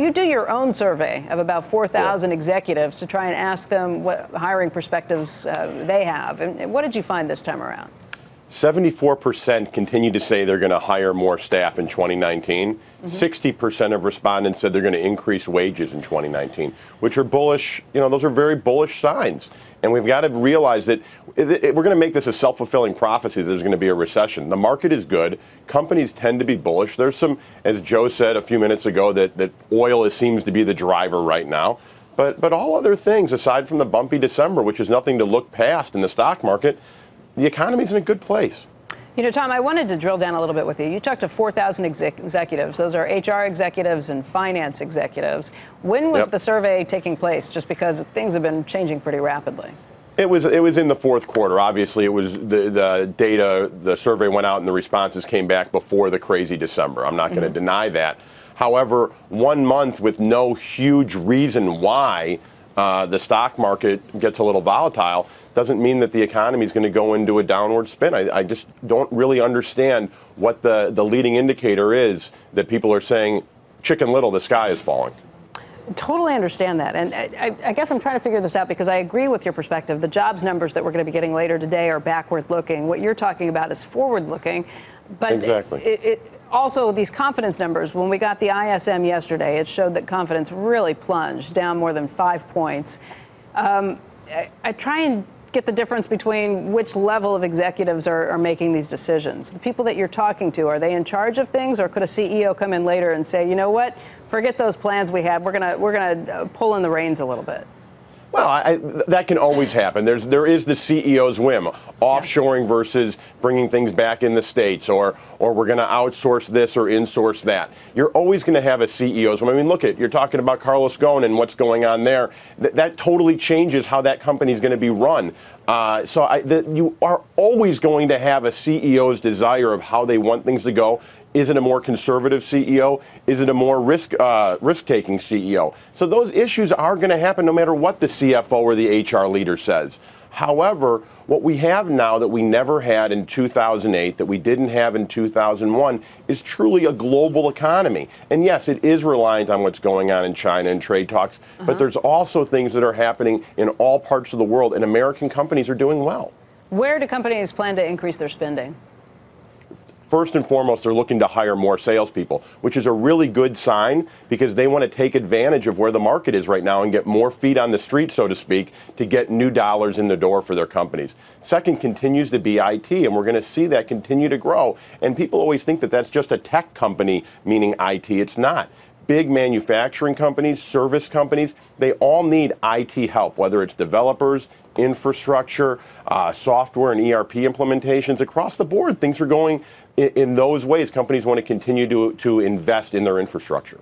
You do your own survey of about 4,000 executives to try and ask them what hiring perspectives they have. And what did you find this time around? 74% continue to say they're going to hire more staff in 2019. 60% of respondents said they're going to increase wages in 2019, which are bullish. You know, those are very bullish signs. And we've got to realize that we're going to make this a self-fulfilling prophecy that there's going to be a recession. The market is good. Companies tend to be bullish. There's some, as Joe said a few minutes ago, that oil seems to be the driver right now. But all other things, aside from the bumpy December, which is nothing to look past in the stock market, the economy's in a good place. You know, Tom, I wanted to drill down a little bit with you. You talked to 4,000 executives. Those are HR executives and finance executives. When was the survey taking place? Just because things have been changing pretty rapidly. It was in the fourth quarter. Obviously, it was the data, the survey went out and the responses came back before the crazy December. I'm not going to deny that. However, 1 month with no huge reason why the stock market gets a little volatile doesn't mean that the economy is going to go into a downward spin. I just don't really understand what the leading indicator is that people are saying, Chicken Little, the sky is falling. Totally understand that. And I guess I'm trying to figure this out because I agree with your perspective. The jobs numbers that we're going to be getting later today are backward looking. What you're talking about is forward looking. But exactly. Also, these confidence numbers, when we got the ISM yesterday, it showed that confidence really plunged down more than 5 points. I try and get the difference between which level of executives are making these decisions. The people that you're talking to, are they in charge of things, or could a CEO come in later and say, you know what, forget those plans we had, we're gonna pull in the reins a little bit? Well, that can always happen. There is the CEO's whim, offshoring versus bringing things back in the States, or we're going to outsource this or insource that. You're always going to have a CEO's whim. I mean, look you're talking about Carlos Ghosn and what's going on there. That totally changes how that company is going to be run. You are always going to have a CEO's desire of how they want things to go. Is it a more conservative CEO? Is it a more risk-taking CEO? So those issues are going to happen no matter what the CFO or the HR leader says. However, what we have now that we never had in 2008, that we didn't have in 2001, is truly a global economy. And yes, it is reliant on what's going on in China and trade talks, but there's also things that are happening in all parts of the world, and American companies are doing well. Where do companies plan to increase their spending? First and foremost, they're looking to hire more salespeople, which is a really good sign because they want to take advantage of where the market is right now and get more feet on the street, so to speak, to get new dollars in the door for their companies. Second continues to be IT, and we're going to see that continue to grow. And people always think that that's just a tech company, meaning IT. It's not. Big manufacturing companies, service companies, they all need IT help, whether it's developers, infrastructure, software and ERP implementations. Across the board, things are going in those ways. Companies want to continue to invest in their infrastructure.